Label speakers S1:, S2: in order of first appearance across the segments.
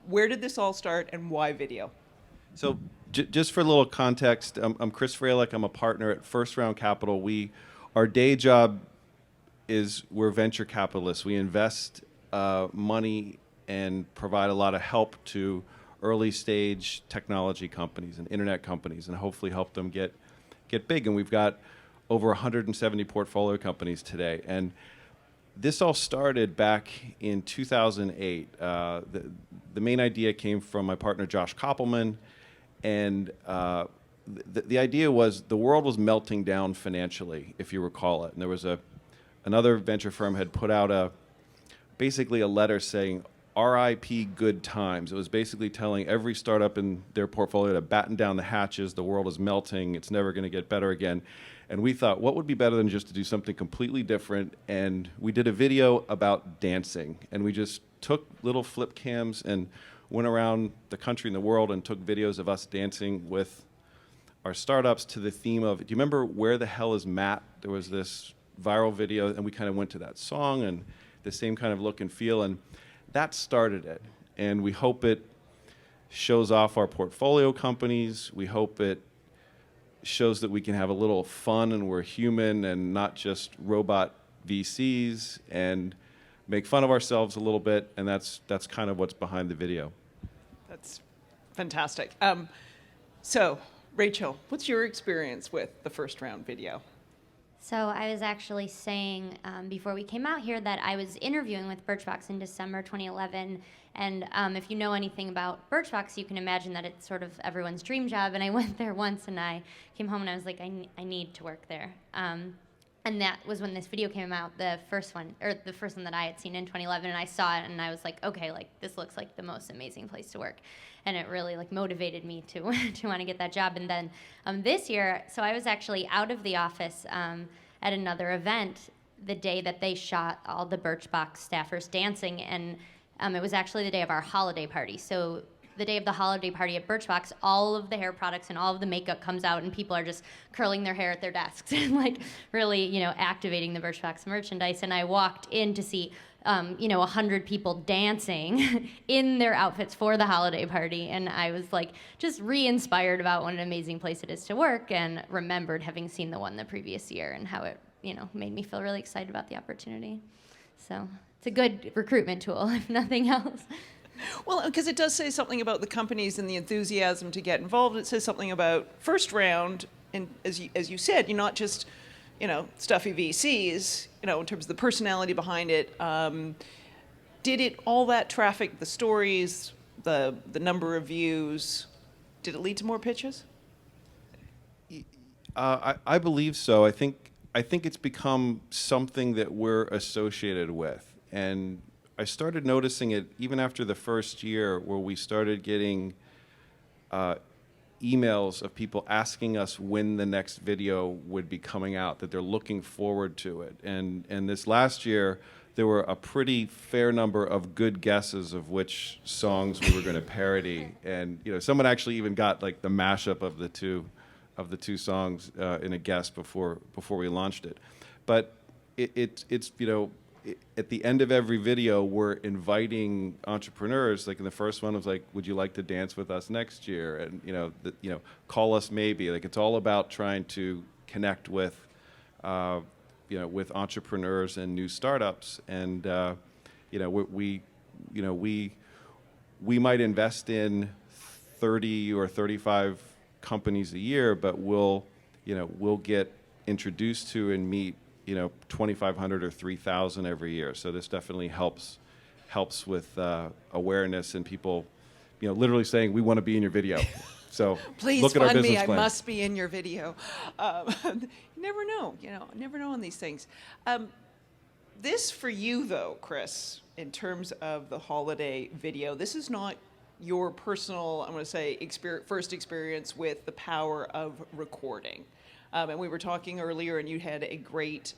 S1: Where did this all start, and why video?
S2: So just for a little context, I'm Chris Fralic. I'm a partner at First Round Capital. Our day job is we're venture capitalists. We invest money and provide a lot of help to early stage technology companies and internet companies, and hopefully help them get big. And we've got over 170 portfolio companies today. And this all started back in 2008. The main idea came from my partner Josh Koppelman, and the idea was the world was melting down financially, if you recall it. And there was another venture firm had put out basically a letter saying, RIP good times. It was basically telling every startup in their portfolio to batten down the hatches. The world is melting. It's never going to get better again. And we thought, what would be better than just to do something completely different? And we did a video about dancing. And we just took little flip cams and went around the country and the world and took videos of us dancing with our startups to the theme of, do you remember Where the Hell is Matt? There was this viral video, and we kind of went to that song and the same kind of look and feel. And that started it, and we hope it shows off our portfolio companies. We hope it shows that we can have a little fun and we're human and not just robot VCs, and make fun of ourselves a little bit, and that's kind of what's behind the video.
S1: That's fantastic. So, Rachel, what's your experience with the First Round video?
S3: So I was actually saying before we came out here that I was interviewing with Birchbox in December 2011, and if you know anything about Birchbox, you can imagine that it's sort of everyone's dream job. And I went there once, and I came home and I was like, I need to work there. And that was when this video came out, the first one that I had seen in 2011, and I saw it and I was like, okay, like this looks like the most amazing place to work. And it really like motivated me to to want to get that job. And then this year, so I was actually out of the office at another event the day that they shot all the Birchbox staffers dancing, and it was actually the day of our holiday party. So the day of the holiday party at Birchbox, all of the hair products and all of the makeup comes out, and people are just curling their hair at their desks and like really, activating the Birchbox merchandise. And I walked in to see, 100 people dancing in their outfits for the holiday party, and I was like just re-inspired about what an amazing place it is to work, and remembered having seen the one the previous year and how it, made me feel really excited about the opportunity. So it's a good recruitment tool, if nothing else.
S1: Well, because it does say something about the companies and the enthusiasm to get involved. It says something about First Round, and as you said, you're not just, stuffy VCs, in terms of the personality behind it. Did it, all that traffic, the stories, the number of views, did it lead to more pitches?
S2: I believe so. I think it's become something that we're associated with, and I started noticing it even after the first year, where we started getting emails of people asking us when the next video would be coming out, that they're looking forward to it. And this last year, there were a pretty fair number of good guesses of which songs we were going to parody. And someone actually even got like the mashup of the two songs in a guess before we launched it. But it's at the end of every video, we're inviting entrepreneurs. Like in the first one, it was like, "Would you like to dance with us next year?" And call us maybe. Like it's all about trying to connect with, with entrepreneurs and new startups. And we might invest in 30 or 35 companies a year, but we'll get introduced to and meet 2,500 or 3,000 every year. So this definitely helps with awareness, and people, literally saying, "We want to be in your video." So
S1: please
S2: look at our
S1: fund
S2: business
S1: me.
S2: plan.
S1: I must be in your video. You never know. Never know on these things. This for you though, Chris, in terms of the holiday video, this is not your personal, I'm going to say, first experience with the power of recording. And we were talking earlier, and you had a great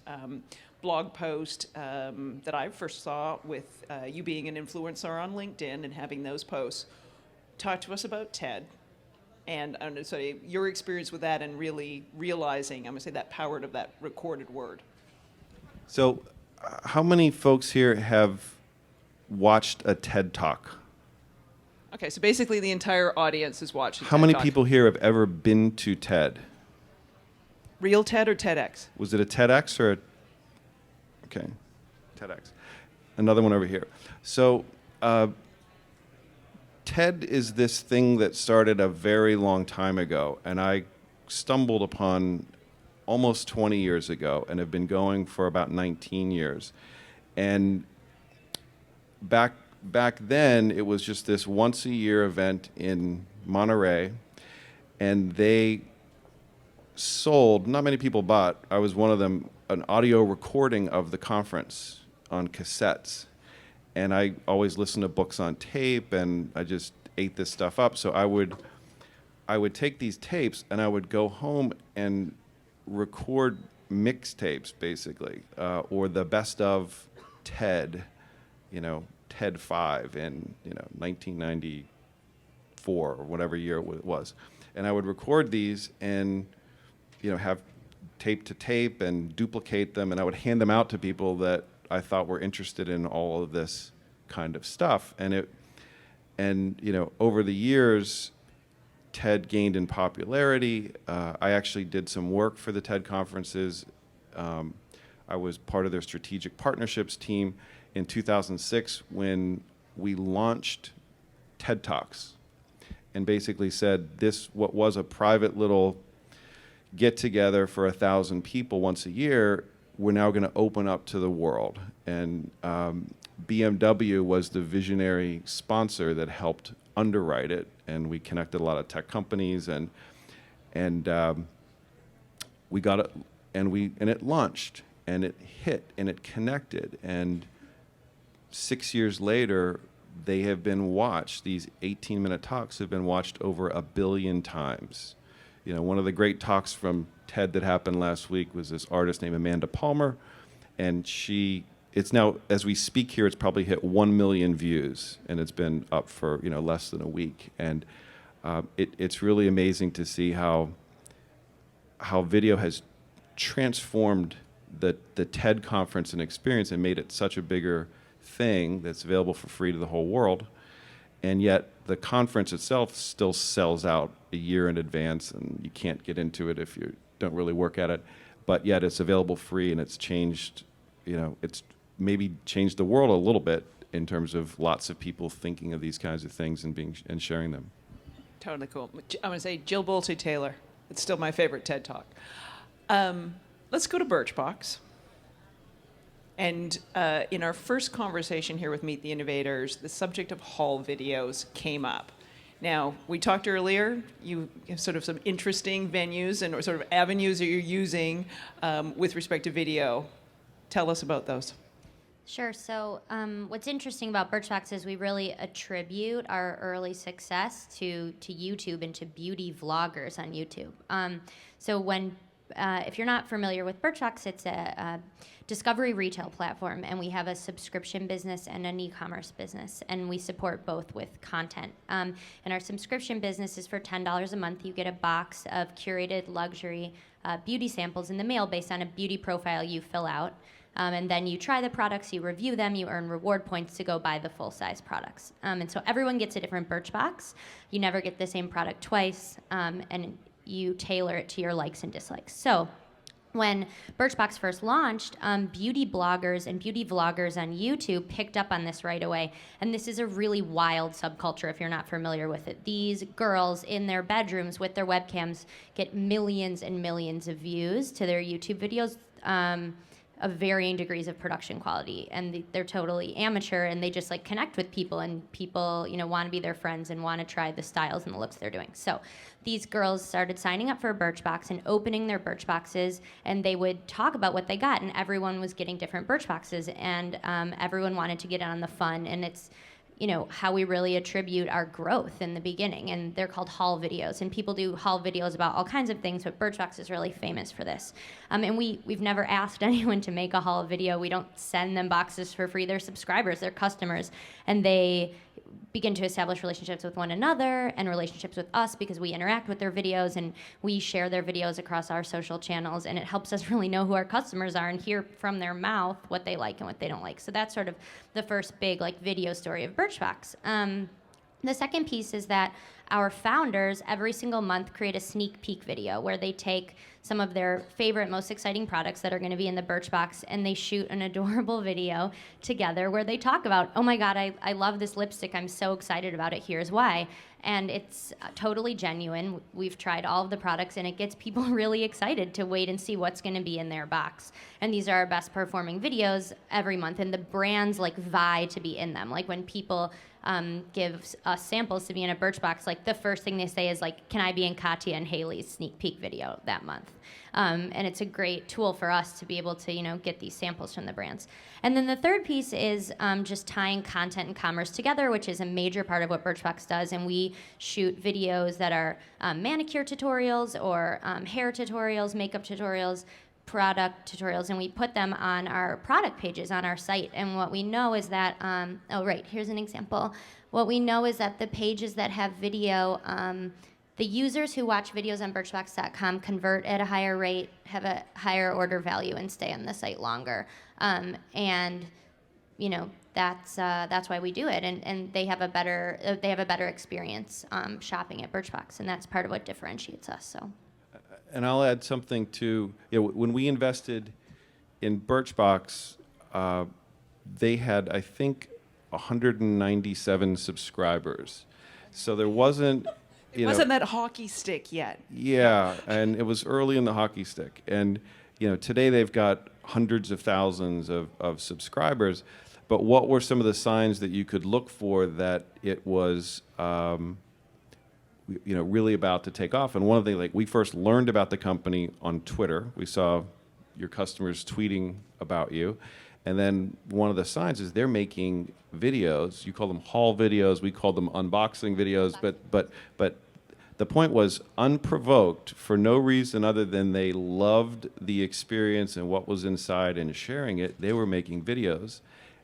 S1: blog post that I first saw with you being an influencer on LinkedIn and having those posts. Talk to us about TED, and I'm going to say your experience with that, and really realizing, I'm going to say, that power of that recorded word.
S2: So, how many folks here have watched a TED Talk?
S1: Okay, so basically the entire audience is watching.
S2: How
S1: TED
S2: many
S1: Talk.
S2: people here have ever been to TED?
S1: Real TED or TEDx?
S2: Was it a TEDx or a... Okay, TEDx. Another one over here. So TED is this thing that started a very long time ago, and I stumbled upon almost 20 years ago and have been going for about 19 years. And back then, it was just this once-a-year event in Monterey, and they sold, not many people bought, I was one of them, an audio recording of the conference on cassettes. And I always listened to books on tape, and I just ate this stuff up. So I would take these tapes, and I would go home and record mixtapes, basically, or the best of TED, TED 5 in 1994 or whatever year it was. And I would record these and have tape to tape and duplicate them, and I would hand them out to people that I thought were interested in all of this kind of stuff. And over the years, TED gained in popularity. I actually did some work for the TED conferences. I was part of their strategic partnerships team in 2006 when we launched TED Talks, and basically said what was a private little get together for 1,000 people once a year, we're now going to open up to the world. And BMW was the visionary sponsor that helped underwrite it, and we connected a lot of tech companies, and we got it, and it launched, and it hit, and it connected, and 6 years later, they have been watched. These 18-minute talks have been watched over 1 billion times. One of the great talks from TED that happened last week was this artist named Amanda Palmer, and it's now, as we speak here, it's probably hit 1 million views, and it's been up for less than a week. And it's really amazing to see how video has transformed the TED conference and experience and made it such a bigger thing that's available for free to the whole world. And yet the conference itself still sells out a year in advance, and you can't get into it if you don't really work at it. But yet it's available free, and it's changed, it's maybe changed the world a little bit in terms of lots of people thinking of these kinds of things and sharing them.
S1: Totally cool. I'm going to say Jill Bolte Taylor. It's still my favorite TED Talk. Let's go to Birchbox. And in our first conversation here with Meet the Innovators, the subject of haul videos came up. Now, we talked earlier, you have sort of some interesting venues and sort of avenues that you're using with respect to video. Tell us about those.
S3: Sure. So what's interesting about Birchbox is we really attribute our early success to YouTube and to beauty vloggers on YouTube. So if you're not familiar with Birchbox, it's a discovery retail platform, and we have a subscription business and an e-commerce business, and we support both with content. And our subscription business is for $10 a month. You get a box of curated luxury beauty samples in the mail based on a beauty profile you fill out. And then you try the products, you review them, you earn reward points to go buy the full-size products. And so everyone gets a different Birchbox. You never get the same product twice, and you tailor it to your likes and dislikes. So when Birchbox first launched, beauty bloggers and beauty vloggers on YouTube picked up on this right away. And this is a really wild subculture if you're not familiar with it. These girls in their bedrooms with their webcams get millions and millions of views to their YouTube videos of varying degrees of production quality. And they're totally amateur, and they just connect with people, and people want to be their friends and want to try the styles and the looks they're doing. So these girls started signing up for a Birchbox and opening their Birchboxes, and they would talk about what they got, and everyone was getting different Birchboxes, and everyone wanted to get in on the fun, and it's how we really attribute our growth in the beginning. And they're called haul videos, and people do haul videos about all kinds of things, but Birchbox is really famous for this. And we've never asked anyone to make a haul video. We don't send them boxes for free. They're subscribers, they're customers, and they begin to establish relationships with one another and relationships with us because we interact with their videos and we share their videos across our social channels, and it helps us really know who our customers are and hear from their mouth what they like and what they don't like. So that's sort of the first big video story of Birchbox. The second piece is that our founders every single month create a sneak peek video where they take some of their favorite, most exciting products that are going to be in the Birchbox, and they shoot an adorable video together where they talk about, oh my God, I love this lipstick. I'm so excited about it. Here's why. And it's totally genuine. We've tried all of the products, and it gets people really excited to wait and see what's going to be in their box. And these are our best performing videos every month, and the brands like vie to be in them. Like when people give us samples to be in a Birchbox, like the first thing they say is like, can I be in Katya and Haley's sneak peek video that month? And it's a great tool for us to be able to, get these samples from the brands. And then the third piece is just tying content and commerce together, which is a major part of what Birchbox does. And we shoot videos that are manicure tutorials or hair tutorials, makeup tutorials, product tutorials, and we put them on our product pages on our site. And what we know is that, here's an example. What we know is that the pages that have video, the users who watch videos on Birchbox.com convert at a higher rate, have a higher order value, and stay on the site longer. That's why we do it, and they have a better experience shopping at Birchbox, and that's part of what differentiates us. So.
S2: And I'll add something to, when we invested in Birchbox, they had, I think, 197 subscribers. So there wasn't,
S1: It wasn't that hockey stick yet.
S2: Yeah, and it was early in the hockey stick. And, today they've got hundreds of thousands of subscribers. But what were some of the signs that you could look for that it was, really about to take off? And one of the, we first learned about the company on Twitter. We saw your customers tweeting about you. And then one of the signs is they're making videos. You call them haul videos. We call them unboxing videos. But the point was, unprovoked, for no reason other than they loved the experience and what was inside and sharing it, they were making videos.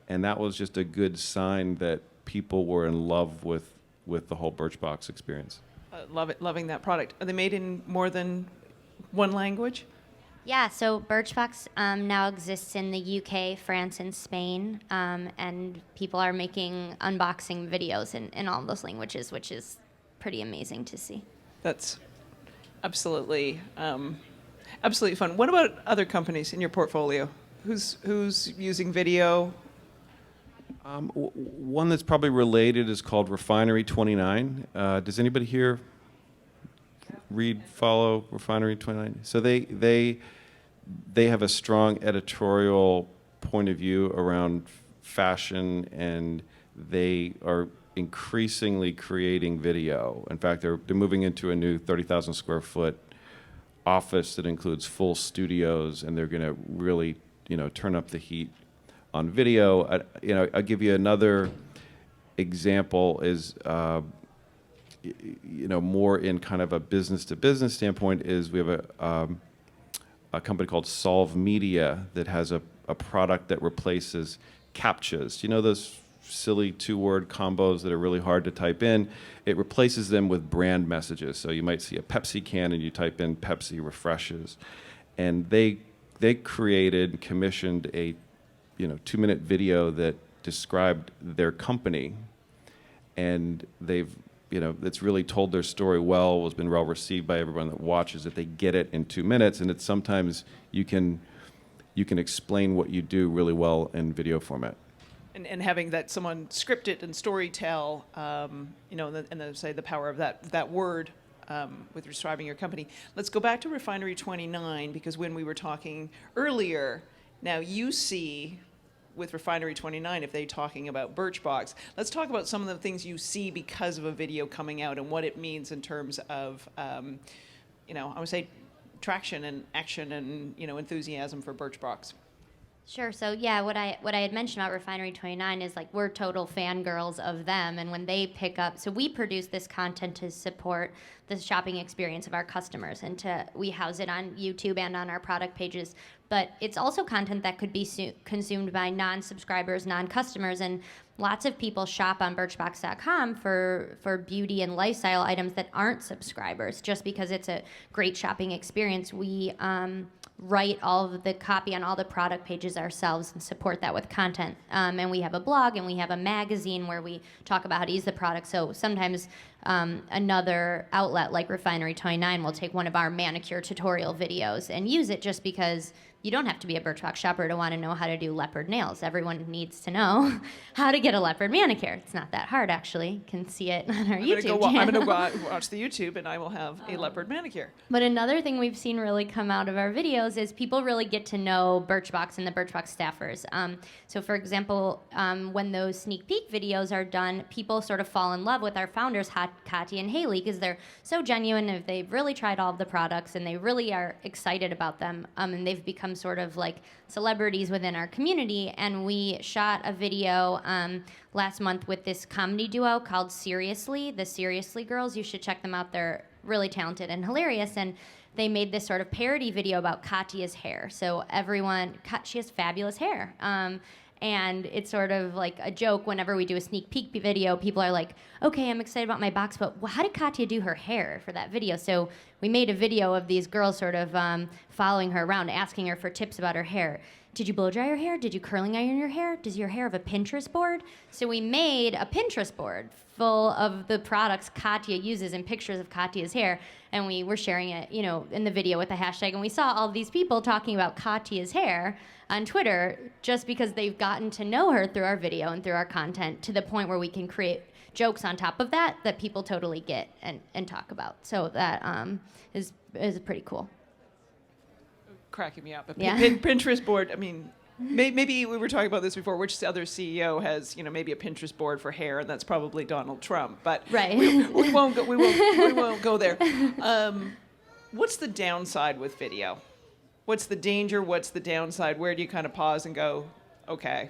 S2: And that was just a good sign that people were in love with the whole Birchbox experience.
S1: Loving that product. Are they made in more than one language?
S3: Yeah, so Birchbox now exists in the UK, France, and Spain, and people are making unboxing videos in all those languages, which is pretty amazing to see.
S1: That's absolutely fun. What about other companies in your portfolio? Who's using video?
S2: One that's probably related is called Refinery 29. Does anybody here follow Refinery 29? So they have a strong editorial point of view around fashion, and they are increasingly creating video. In fact, they're moving into a new 30,000 square foot office that includes full studios, and they're going to really, turn up the heat on video. I'll give you another example is, more in kind of a business-to-business standpoint, is we have a company called Solve Media that has a product that replaces CAPTCHAs. Do you know those silly two-word combos that are really hard to type in? It replaces them with brand messages. So you might see a Pepsi can and you type in Pepsi refreshes. And they created, commissioned a 2-minute video that described their company, and they've it's really told their story well, has been well received by everyone that watches it. They get it in 2 minutes, and it's sometimes you can explain what you do really well in video format.
S1: And having that someone script it and story tell, and then say the power of that word with describing your company. Let's go back to Refinery 29, because when we were talking earlier, now you see with Refinery 29, if they're talking about Birchbox, let's talk about some of the things you see because of a video coming out and what it means in terms of, I would say, traction and action and enthusiasm for Birchbox.
S3: Sure. So yeah, what I had mentioned about Refinery 29 is we're total fangirls of them, and when they pick up, so we produce this content to support the shopping experience of our customers, and we house it on YouTube and on our product pages. But it's also content that could be consumed by non-subscribers, non-customers, and lots of people shop on Birchbox.com for beauty and lifestyle items that aren't subscribers, just because it's a great shopping experience. write all of the copy on all the product pages ourselves and support that with content. And we have a blog and we have a magazine where we talk about how to use the product. So sometimes another outlet like Refinery 29 will take one of our manicure tutorial videos and use it just because you don't have to be a Birchbox shopper to want to know how to do leopard nails. Everyone needs to know how to get a leopard manicure. It's not that hard, actually. You can see it on our YouTube channel.
S1: I'm going to watch the YouTube, and I will have a leopard manicure.
S3: But another thing we've seen really come out of our videos is people really get to know Birchbox and the Birchbox staffers. So, for example, when those sneak peek videos are done, people sort of fall in love with our founders, Katya and Haley, because they're so genuine. They've really tried all of the products, and they really are excited about them, and they've become sort of like celebrities within our community. And we shot a video last month with this comedy duo called Seriously, the Seriously Girls. You should check them out. They're really talented and hilarious. And they made this sort of parody video about Katya's hair. So she has fabulous hair. And it's sort of like a joke whenever we do a sneak peek video. People are like, okay, I'm excited about my box, but how did Katya do her hair for that video? So we made a video of these girls sort of following her around, asking her for tips about her hair. Did you blow dry your hair? Did you curling iron your hair? Does your hair have a Pinterest board? So we made a Pinterest board full of the products Katya uses and pictures of Katya's hair, and we were sharing it, in the video with the hashtag, and we saw all these people talking about Katya's hair on Twitter just because they've gotten to know her through our video and through our content, to the point where we can create jokes on top of that people totally get and talk about. So that is pretty cool.
S1: Cracking me up.
S3: Yeah.
S1: Pinterest board, I mean, maybe we were talking about this before, which other CEO has, maybe a Pinterest board for hair, and that's probably Donald Trump. But
S3: right.
S1: we won't go there. What's the downside with video? What's the danger? What's the downside? Where do you kind of pause and go, okay,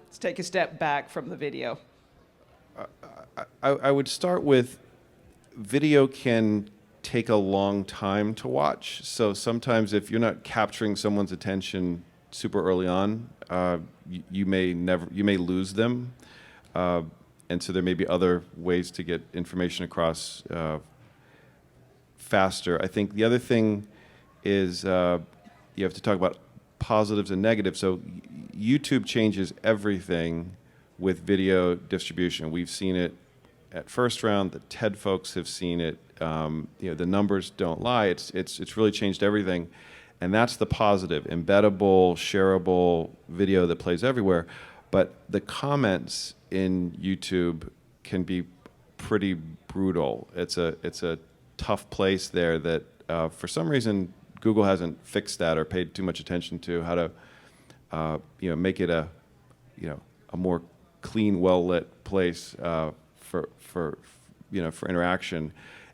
S1: let's take a step back from the video?
S2: I would start with video can take a long time to watch. So sometimes if you're not capturing someone's attention super early on, you may lose them. And so there may be other ways to get information across faster. I think the other thing is you have to talk about positives and negatives. So YouTube changes everything with video distribution. We've seen it at First Round. The TED folks have seen it. The numbers don't lie. It's really changed everything, and that's the positive. Embeddable, shareable video that plays everywhere. But the comments in YouTube can be pretty brutal. It's a tough place there that for some reason Google hasn't fixed that or paid too much attention to how to make it a more clean, well-lit place for interaction.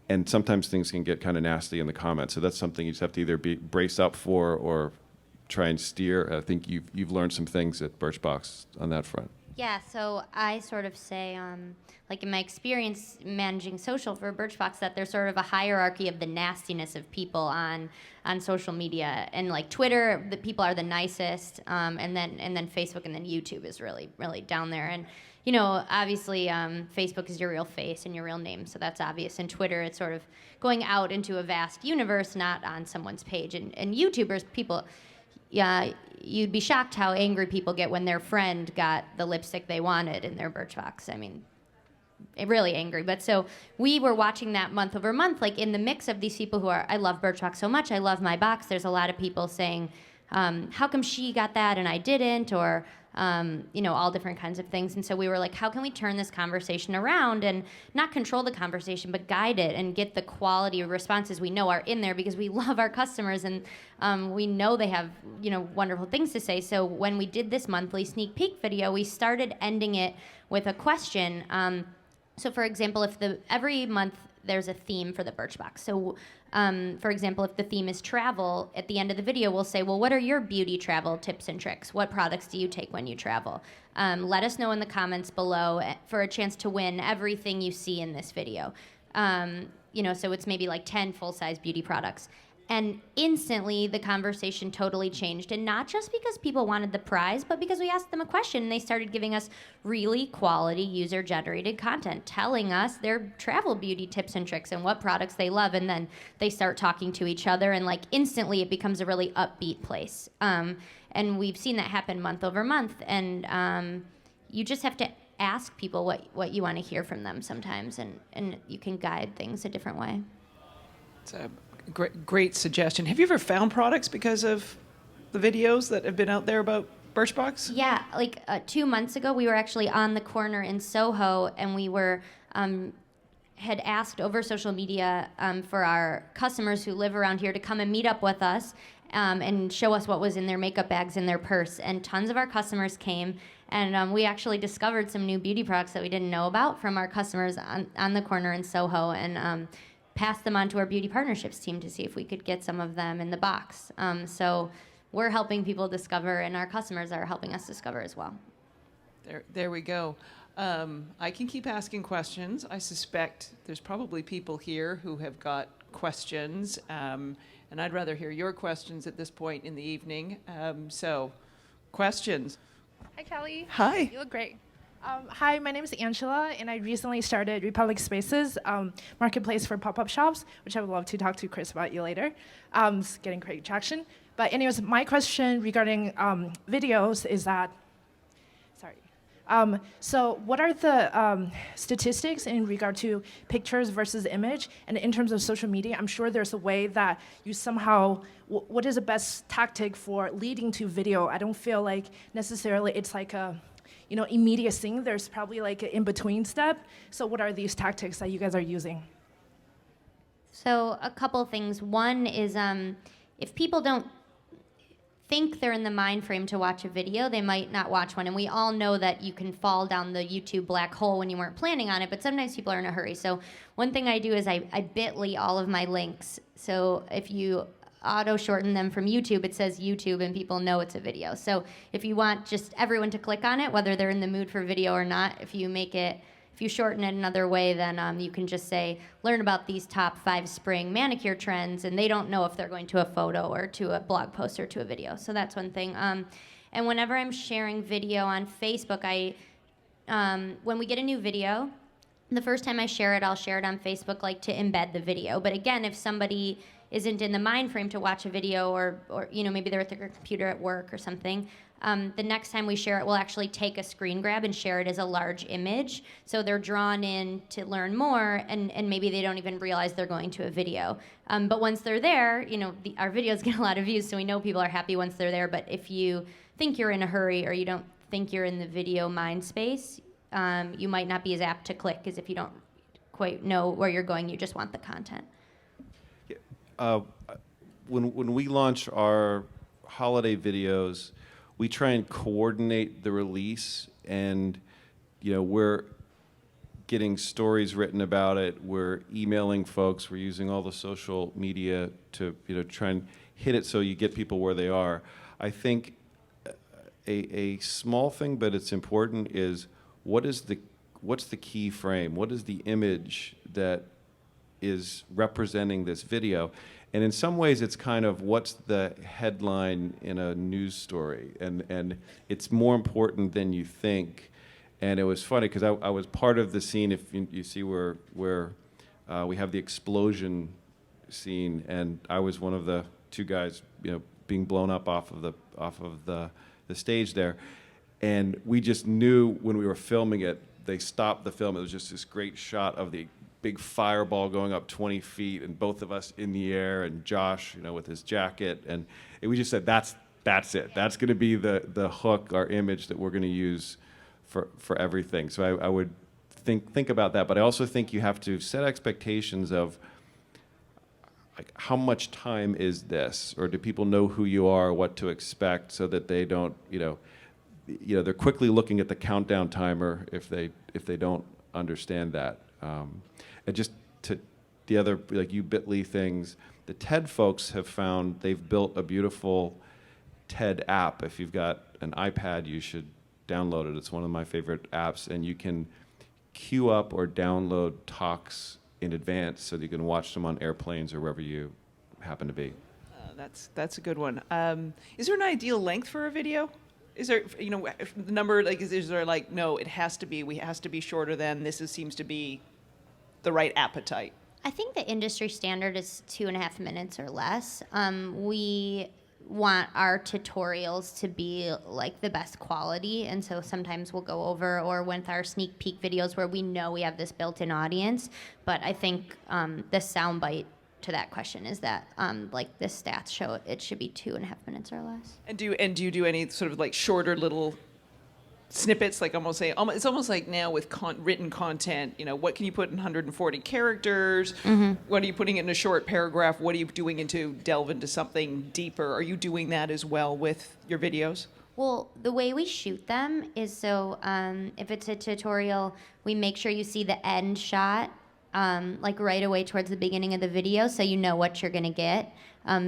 S2: And sometimes things can get kind of nasty in the comments. So that's something you just have to either brace up for or try and steer. I think you've learned some things at Birchbox on that front.
S3: Yeah, so I sort of say, like in my experience managing social for Birchbox, that there's sort of a hierarchy of the nastiness of people on social media. And like Twitter, the people are the nicest, and then Facebook, and then YouTube is really, really down there. And obviously, Facebook is your real face and your real name, so that's obvious. And Twitter, it's sort of going out into a vast universe, not on someone's page. And YouTubers, people, you'd be shocked how angry people get when their friend got the lipstick they wanted in their Birchbox. I mean, really angry. But so we were watching that month over month, like in the mix of these people who are, I love Birchbox so much, I love my box. There's a lot of people saying, how come she got that and I didn't? Or all different kinds of things. And so we were like, how can we turn this conversation around and not control the conversation, but guide it and get the quality of responses we know are in there, because we love our customers and we know they have, wonderful things to say. So when we did this monthly sneak peek video, we started ending it with a question. So for example, every month there's a theme for the Birchbox. So for example, if the theme is travel, at the end of the video we'll say, well, what are your beauty travel tips and tricks? What products do you take when you travel? Let us know in the comments below for a chance to win everything you see in this video. So it's maybe like 10 full-size beauty products. And instantly, the conversation totally changed. And not just because people wanted the prize, but because we asked them a question and they started giving us really quality user-generated content, telling us their travel beauty tips and tricks and what products they love. And then they start talking to each other, and like instantly, it becomes a really upbeat place. And we've seen that happen month over month. And you just have to ask people what you want to hear from them sometimes, and you can guide things a different way.
S1: It's a great suggestion. Have you ever found products because of the videos that have been out there about Birchbox?
S3: Yeah, like 2 months ago, we were actually on the corner in Soho, and we were had asked over social media for our customers who live around here to come and meet up with us and show us what was in their makeup bags in their purse. And tons of our customers came, and we actually discovered some new beauty products that we didn't know about from our customers on the corner in Soho, and passed them on to our beauty partnerships team to see if we could get some of them in the box. So we're helping people discover, and our customers are helping us discover as well.
S1: There we go. I can keep asking questions. I suspect there's probably people here who have got questions, and I'd rather hear your questions at this point in the evening. So, questions.
S4: Hi, Kelly.
S1: Hi.
S4: You look great. Hi, my name is Angela, and I recently started Republic Spaces, marketplace for pop-up shops, which I would love to talk to Chris about you later. It's getting great traction. But anyways, my question regarding videos is that, so what are the statistics in regard to pictures versus image? And in terms of social media, I'm sure there's a way that you somehow, what is the best tactic for leading to video? I don't feel like necessarily it's like a, immediate thing. There's probably like an in-between step. So what are these tactics that you guys are using?
S3: So a couple things. One is if people don't think they're in the mind frame to watch a video, they might not watch one. And we all know that you can fall down the YouTube black hole when you weren't planning on it, but sometimes people are in a hurry. So one thing I do is I bit.ly all of my links. So if you auto shorten them from YouTube, it says YouTube and people know it's a video. So if you want just everyone to click on it, whether they're in the mood for video or not, if you shorten it another way, then you can just say, learn about these top 5 spring manicure trends, and they don't know if they're going to a photo or to a blog post or to a video. So that's one thing. And whenever I'm sharing video on Facebook, when we get a new video, the first time I share it, I'll share it on Facebook like to embed the video. But again, if somebody isn't in the mind frame to watch a video, or maybe they're at their computer at work or something, the next time we share it, we'll actually take a screen grab and share it as a large image. So they're drawn in to learn more, and maybe they don't even realize they're going to a video. But once they're there, our videos get a lot of views, so we know people are happy once they're there. But if you think you're in a hurry or you don't think you're in the video mind space, you might not be as apt to click as if you don't quite know where you're going, you just want the content.
S2: When we launch our holiday videos, we try and coordinate the release, and we're getting stories written about it. We're emailing folks. We're using all the social media to try and hit it so you get people where they are. I think a small thing, but it's important, is what's the key frame? What is the image that is representing this video? And in some ways, it's kind of what's the headline in a news story, and it's more important than you think. And it was funny because I was part of the scene. If you see where we have the explosion scene, and I was one of the 2 guys, being blown up off of the stage there, and we just knew when we were filming it. They stopped the film. It was just this great shot of the big fireball going up 20 feet, and both of us in the air, and Josh, with his jacket, and we just said, that's it. That's going to be the hook, our image that we're going to use for everything. So I would think about that, but I also think you have to set expectations of like how much time is this, or do people know who you are, what to expect, so that they don't, they're quickly looking at the countdown timer if they don't understand that. And just to the other, like you bit.ly things, the TED folks have found they've built a beautiful TED app. If you've got an iPad, you should download it. It's one of my favorite apps, and you can queue up or download talks in advance so that you can watch them on airplanes or wherever you happen to be.
S1: That's a good one. Is there an ideal length for a video? Is there, the number, like, is there like, no, it has to be shorter than this seems to be the right appetite?
S3: I think the industry standard is 2.5 minutes or less. We want our tutorials to be like the best quality, and so sometimes we'll go over, or with our sneak peek videos where we know we have this built-in audience. But I think the soundbite to that question is that like the stats show it should be 2.5 minutes or less.
S1: And do you do any sort of like shorter little snippets, like it's almost like now with written content, what can you put in 140 characters?
S3: Mm-hmm.
S1: What are you putting in a short paragraph? What are you doing to delve into something deeper? Are you doing that as well with your videos?
S3: Well, the way we shoot them is so if it's a tutorial, we make sure you see the end shot like right away towards the beginning of the video, so you know what you're gonna get.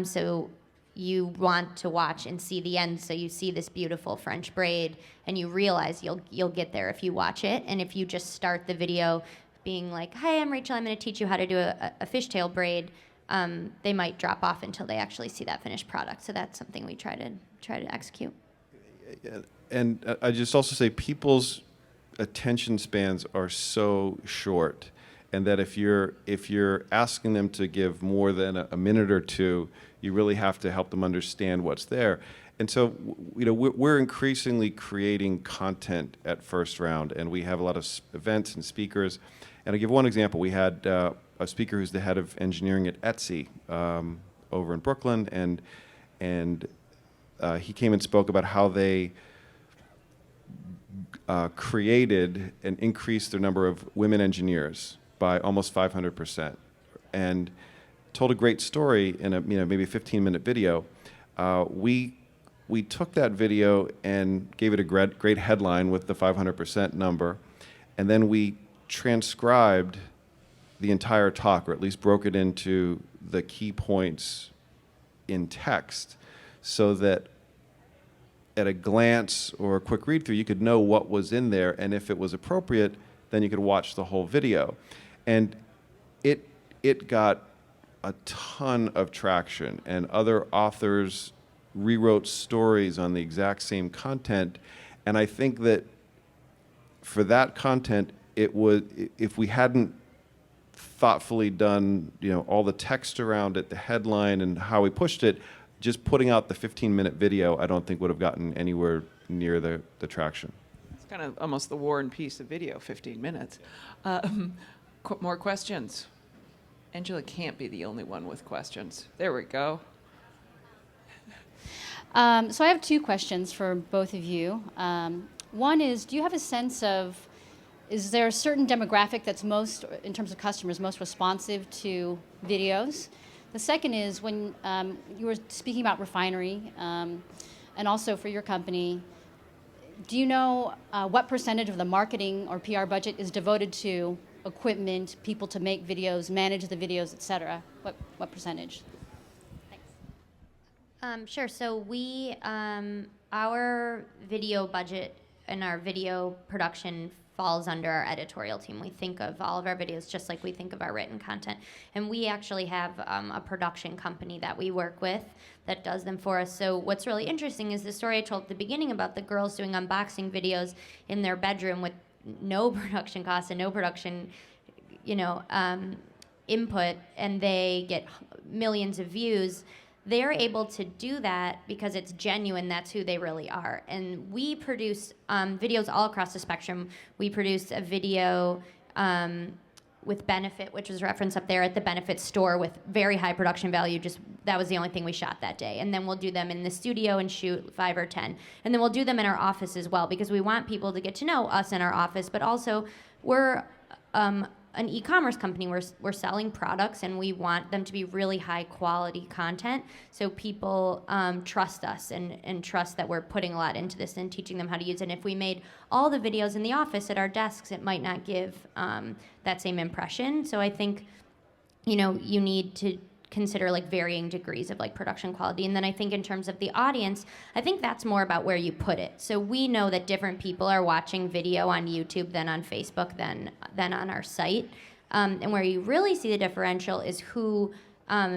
S3: So you want to watch and see the end, so you see this beautiful French braid, and you realize you'll get there if you watch it. And if you just start the video being like, "Hi, I'm Rachel. I'm going to teach you how to do a fishtail braid," they might drop off until they actually see that finished product. So that's something we try to execute.
S2: And I just also say people's attention spans are so short, and that if you're asking them to give more than a minute or two, you really have to help them understand what's there. And so, we're increasingly creating content at First Round, and we have a lot of events and speakers. And I'll give one example. We had a speaker who's the head of engineering at Etsy over in Brooklyn, and he came and spoke about how they created and increased their number of women engineers by almost 500%, and told a great story in a maybe a 15-minute video. We took that video and gave it a great headline with the 500% number, and then we transcribed the entire talk, or at least broke it into the key points in text, so that at a glance or a quick read through, you could know what was in there, and if it was appropriate, then you could watch the whole video. And it got a ton of traction, and other authors rewrote stories on the exact same content. And I think that for that content, it would, if we hadn't thoughtfully done, all the text around it, the headline and how we pushed it, just putting out the 15-minute video, I don't think would have gotten anywhere near the traction.
S1: It's kind of almost the War and Peace of video, 15 minutes. More questions? Angela can't be the only one with questions. There we go.
S5: So I have two questions for both of you. One is, do you have a sense of, is there a certain demographic that's most, in terms of customers, most responsive to videos? The second is, when you were speaking about refinery, and also for your company, do you know what percentage of the marketing or PR budget is devoted to equipment, people to make videos, manage the videos, et cetera? What percentage?
S3: Sure. So we, our video budget and our video production falls under our editorial team. We think of all of our videos just like we think of our written content. And we actually have a production company that we work with that does them for us. So what's really interesting is the story I told at the beginning about the girls doing unboxing videos in their bedroom with no production costs and no production, input, and they get millions of views. They're able to do that because it's genuine. That's who they really are. And we produce videos all across the spectrum. We produced a video with Benefit, which was referenced up there at the Benefit store, with very high production value. Just that was the only thing we shot that day. And then we'll do them in the studio and shoot 5 or 10. And then we'll do them in our office as well, because we want people to get to know us in our office. But also, we're an e-commerce company. We're selling products, and we want them to be really high quality content, so people trust us and trust that we're putting a lot into this and teaching them how to use it. And if we made all the videos in the office at our desks, it might not give that same impression. So I think you need to consider like varying degrees of like production quality. And then I think in terms of the audience, I think that's more about where you put it. So we know that different people are watching video on YouTube than on Facebook than on our site. And where you really see the differential is who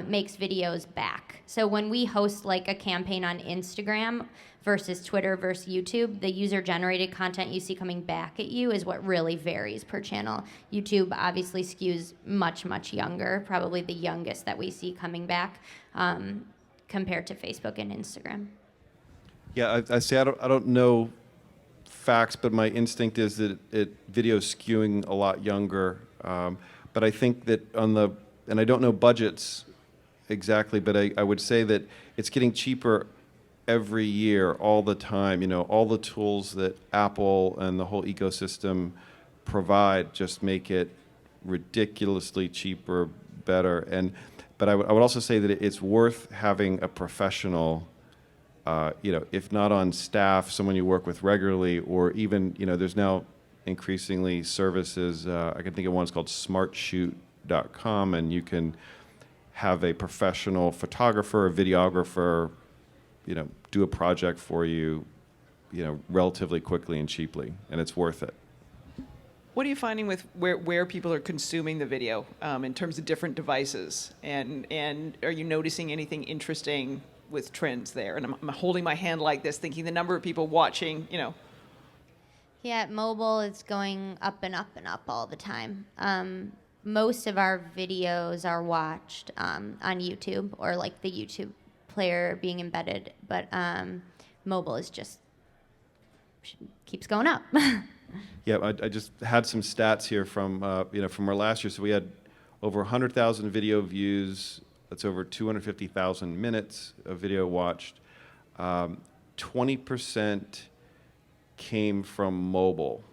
S3: makes videos back. So when we host like a campaign on Instagram versus Twitter versus YouTube, the user-generated content you see coming back at you is what really varies per channel. YouTube obviously skews much, much younger, probably the youngest that we see coming back compared to Facebook and Instagram.
S2: Yeah, I say I don't know facts, but my instinct is that video is skewing a lot younger. But I think that and I don't know budgets exactly, but I would say that it's getting cheaper every year, all the time. You know, all the tools that Apple and the whole ecosystem provide just make it ridiculously cheaper, better. But I would also say that it's worth having a professional, if not on staff, someone you work with regularly, or even, there's now increasingly services. I can think of one, it's called smartshoot.com, and you can have a professional photographer, a videographer, do a project for you, relatively quickly and cheaply, and it's worth it.
S1: What are you finding with where people are consuming the video in terms of different devices? And are you noticing anything interesting with trends there? And I'm holding my hand like this, thinking the number of people watching,
S3: Yeah, mobile is going up and up and up all the time. Most of our videos are watched on YouTube or like the YouTube player being embedded, but mobile is just keeps going up.
S2: Yeah, I just had some stats here from from our last year. So we had over 100,000 video views. That's over 250,000 minutes of video watched. 20% came from mobile.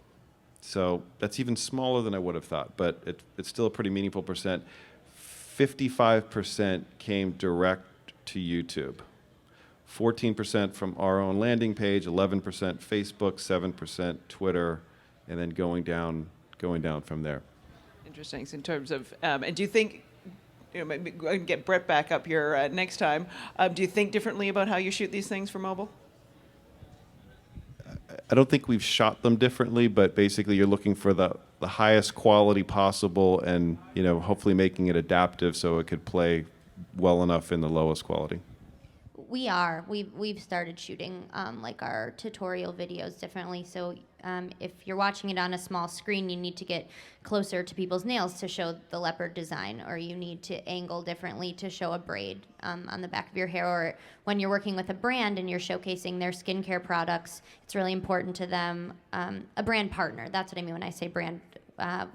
S2: So that's even smaller than I would have thought, but it's still a pretty meaningful percent. 55% came direct to YouTube. 14% from our own landing page, 11% Facebook, 7% Twitter, and then going down from there.
S1: interesting in terms of, and do you think, maybe go ahead and get Brett back up here next time, do you think differently about how you shoot these things for mobile?
S2: I don't think we've shot them differently, but basically you're looking for the highest quality possible, and hopefully making it adaptive so it could play well enough in the lowest quality.
S3: We've started shooting like our tutorial videos differently. So if you're watching it on a small screen, you need to get closer to people's nails to show the leopard design, or you need to angle differently to show a braid on the back of your hair. Or when you're working with a brand and you're showcasing their skincare products, it's really important to them. A brand partner, that's what I mean when I say brand.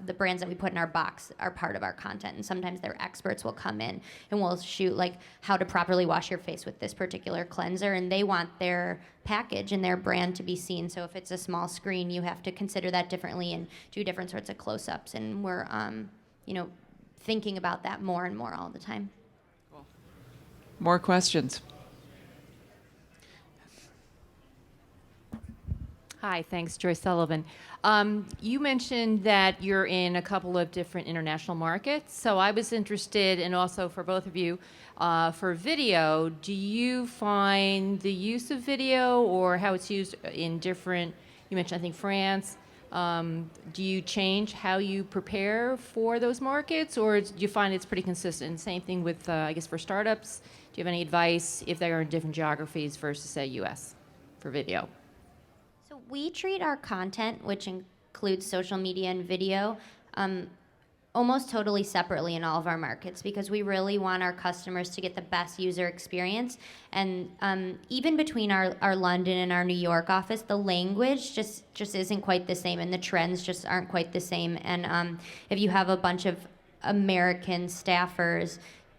S3: The brands that we put in our box are part of our content, and sometimes their experts will come in and we'll shoot like how to properly wash your face with this particular cleanser, and they want their package and their brand to be seen. So if it's a small screen, you have to consider that differently and do different sorts of close-ups, and we're thinking about that more and more all the time.
S1: Cool. More questions?
S6: Hi, thanks, Joyce Sullivan. You mentioned that you're in a couple of different international markets, so I was interested, and also for both of you, for video, do you find the use of video or how it's used in different, you mentioned I think France, do you change how you prepare for those markets, or do you find it's pretty consistent? Same thing with, I guess, for startups. Do you have any advice if they are in different geographies versus, say, US for video?
S3: So we treat our content, which includes social media and video, almost totally separately in all of our markets, because we really want our customers to get the best user experience. And even between our London and our New York office, the language just isn't quite the same, and the trends just aren't quite the same. And if you have a bunch of American staffers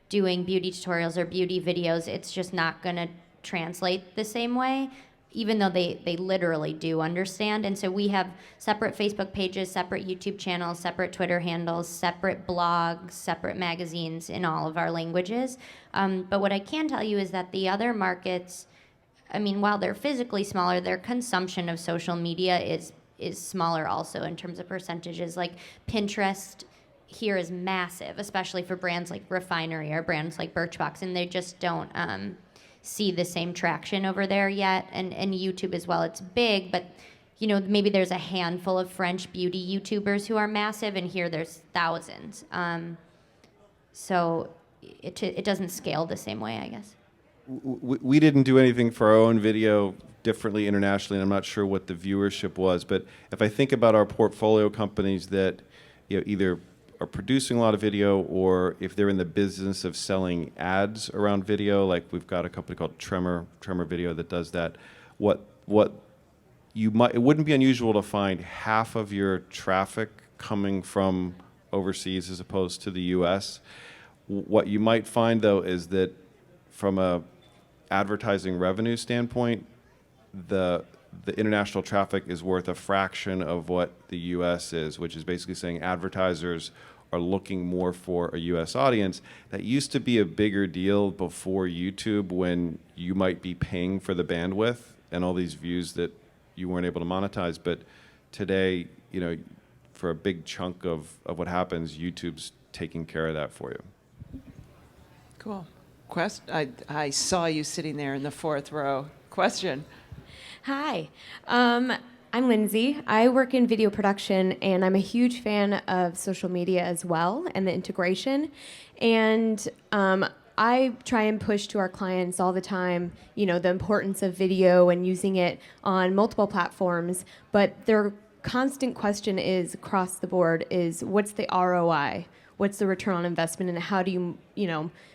S3: doing beauty tutorials or beauty videos, it's just not going to translate the same way, even though they literally do understand. And so we have separate Facebook pages, separate YouTube channels, separate Twitter handles, separate blogs, separate magazines in all of our languages. But what I can tell you is that the other markets, I mean, while they're physically smaller, their consumption of social media is smaller also in terms of percentages. Like Pinterest here is massive, especially for brands like Refinery or brands like Birchbox, and they just don't see the same traction over there yet. And YouTube as well, it's big, but maybe there's a handful of French beauty YouTubers who are massive, and here there's thousands. So it doesn't scale the same way, I guess.
S2: We didn't do anything for our own video differently internationally, and I'm not sure what the viewership was. But if I think about our portfolio companies that either are producing a lot of video, or if they're in the business of selling ads around video, like we've got a company called Tremor Video that does that. What you might, it wouldn't be unusual to find half of your traffic coming from overseas as opposed to the U.S. What you might find, though, is that from a advertising revenue standpoint, the international traffic is worth a fraction of what the U.S. is, which is basically saying advertisers are looking more for a U.S. audience. That used to be a bigger deal before YouTube, when you might be paying for the bandwidth and all these views that you weren't able to monetize. But today, for a big chunk of what happens, YouTube's taking care of that for you.
S1: Cool. I saw you sitting there in the fourth row. Question.
S7: Hi, I'm Lindsay. I work in video production, and I'm a huge fan of social media as well and the integration. And I try and push to our clients all the time, the importance of video and using it on multiple platforms. But their constant question is, across the board, is what's the ROI? What's the return on investment, and how do you,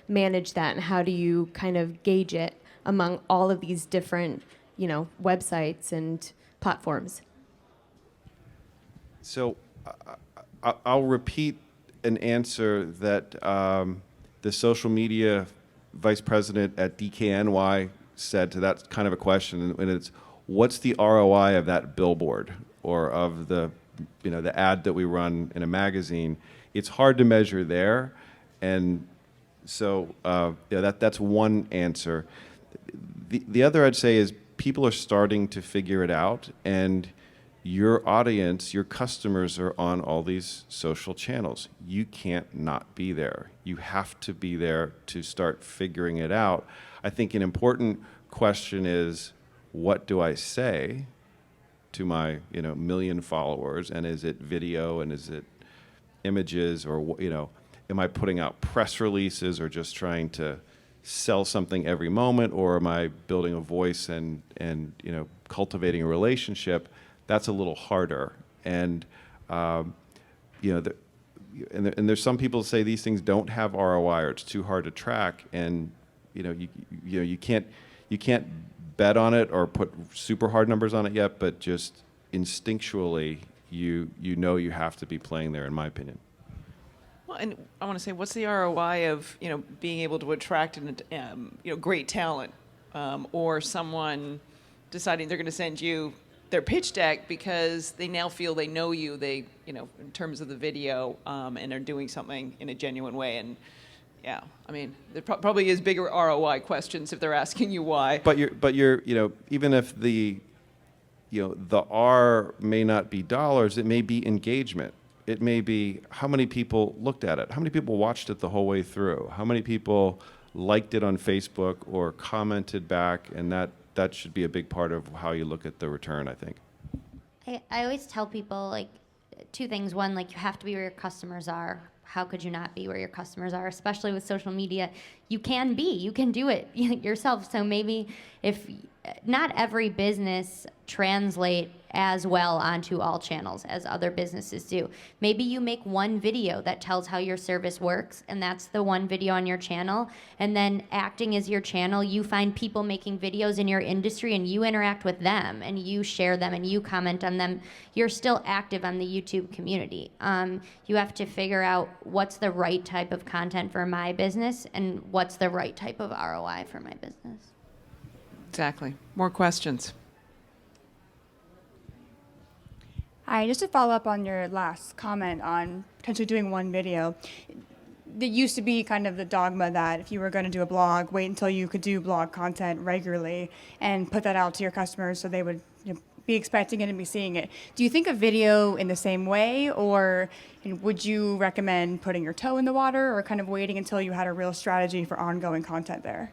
S7: manage that, and how do you kind of gauge it among all of these different websites and platforms?
S2: So I'll repeat an answer that the social media vice president at DKNY said to that kind of a question, and it's, what's the ROI of that billboard or of the ad that we run in a magazine? It's hard to measure there, and so that's one answer. The other I'd say is, people are starting to figure it out, and your audience, your customers, are on all these social channels. You can't not be there. You have to be there to start figuring it out. I think an important question is, what do I say to my million followers, and is it video, and is it images, or am I putting out press releases, or just trying to sell something every moment, or am I building a voice and cultivating a relationship? That's a little harder. And there's some people who say these things don't have ROI, or it's too hard to track, and you can't bet on it or put super hard numbers on it yet, but just instinctually you have to be playing there, in my opinion.
S1: Well, and I want to say, what's the ROI of being able to attract great talent, or someone deciding they're going to send you their pitch deck because they now feel they know you, in terms of the video, and are doing something in a genuine way. And yeah, I mean, there probably is bigger ROI questions if they're asking you why.
S2: But you're even if the R may not be dollars, it may be engagement. It may be how many people looked at it, how many people watched it the whole way through, how many people liked it on Facebook or commented back, and that should be a big part of how you look at the return, I think.
S3: I always tell people, two things. One, you have to be where your customers are. How could you not be where your customers are? Especially with social media, you can do it yourself. So maybe if not every business translate as well onto all channels as other businesses do. Maybe you make one video that tells how your service works, and that's the one video on your channel. And then acting as your channel, you find people making videos in your industry, and you interact with them, and you share them, and you comment on them. You're still active on the YouTube community. You have to figure out what's the right type of content for my business, and what's the right type of ROI for my business.
S1: Exactly. More questions.
S8: Hi, just to follow up on your last comment on potentially doing one video. There used to be kind of the dogma that if you were going to do a blog, wait until you could do blog content regularly and put that out to your customers so they would be expecting it and be seeing it. Do you think of video in the same way, or would you recommend putting your toe in the water, or kind of waiting until you had a real strategy for ongoing content there?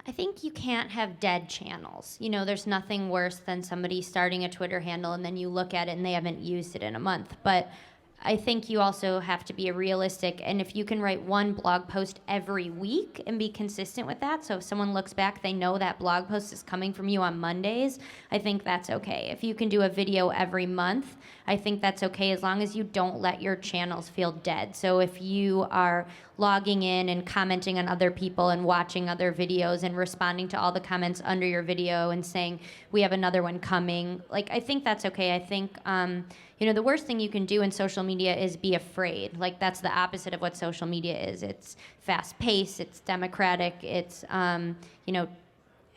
S3: I think you can't have dead channels. There's nothing worse than somebody starting a Twitter handle and then you look at it and they haven't used it in a month. But I think you also have to be realistic, and if you can write one blog post every week and be consistent with that, so if someone looks back, they know that blog post is coming from you on Mondays, I think that's okay. If you can do a video every month, I think that's okay, as long as you don't let your channels feel dead. So if you are logging in and commenting on other people and watching other videos and responding to all the comments under your video and saying, we have another one coming, like, I think that's okay. I think, the worst thing you can do in social media is be afraid. Like, that's the opposite of what social media is. It's fast-paced, it's democratic, it's,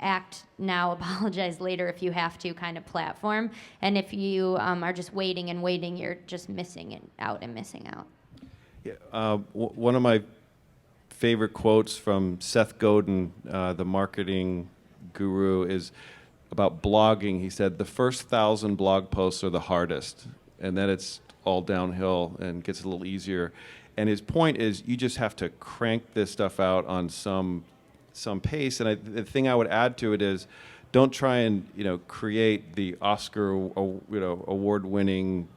S3: act now, apologize later if you have to kind of platform. And if you are just waiting and waiting, you're just missing out.
S2: Yeah, one of my favorite quotes from Seth Godin, the marketing guru, is about blogging. He said, the first 1,000 blog posts are the hardest, and then it's all downhill and gets a little easier. And his point is, you just have to crank this stuff out on some pace. And the thing I would add to it is, don't try and create the Oscar award-winning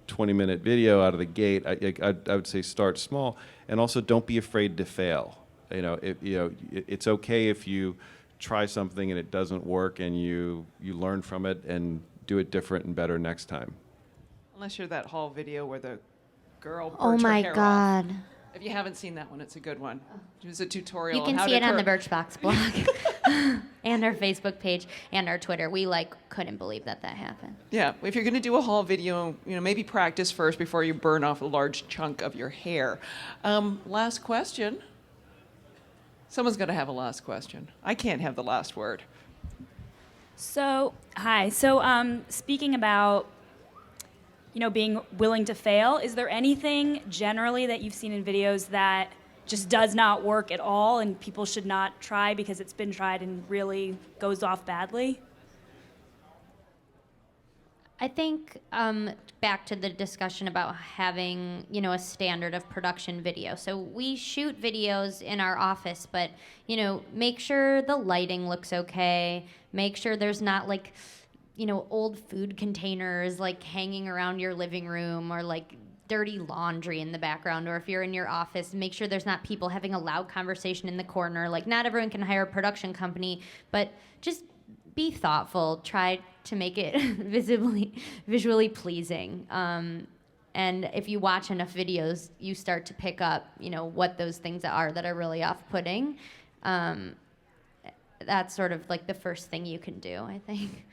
S2: 20-minute video out of the gate. I would say start small, and also don't be afraid to fail. It's okay if you try something and it doesn't work, and you learn from it and do it different and better next time.
S1: Unless you're that haul video where the girl burnt
S3: Oh
S1: her
S3: my
S1: hair off.
S3: God.
S1: If you haven't seen that one, it's a good one. It was a tutorial.
S3: You can
S1: on how
S3: see
S1: to
S3: it on the Birchbox blog and our Facebook page and our Twitter. We couldn't believe that happened.
S1: Yeah, if you're going to do a haul video, maybe practice first before you burn off a large chunk of your hair. Last question. Someone's going to have a last question. I can't have the last word.
S9: So, hi. So, speaking about being willing to fail, is there anything generally that you've seen in videos that just does not work at all and people should not try because it's been tried and really goes off badly?
S3: I think back to the discussion about having, a standard of production video. So we shoot videos in our office, but, make sure the lighting looks okay. Make sure there's not old food containers hanging around your living room, or dirty laundry in the background. Or if you're in your office, make sure there's not people having a loud conversation in the corner. Not everyone can hire a production company, but just be thoughtful. Try to make it visually pleasing. And if you watch enough videos, you start to pick up, what those things are that are really off-putting. That's sort of the first thing you can do, I think.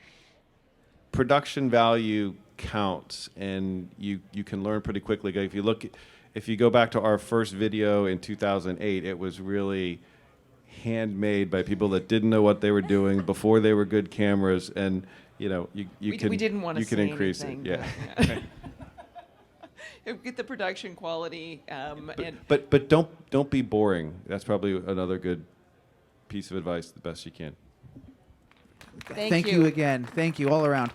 S2: Production value counts, and you can learn pretty quickly. If you go back to our first video in 2008, it was really handmade by people that didn't know what they were doing before they were good cameras, and we
S1: didn't want to say
S2: increase
S1: anything,
S2: it.
S1: Yeah. Get the production quality.
S2: But don't be boring. That's probably another good piece of advice. The best you can.
S1: Thank
S10: Thank
S1: you.
S10: you again. Thank you all around.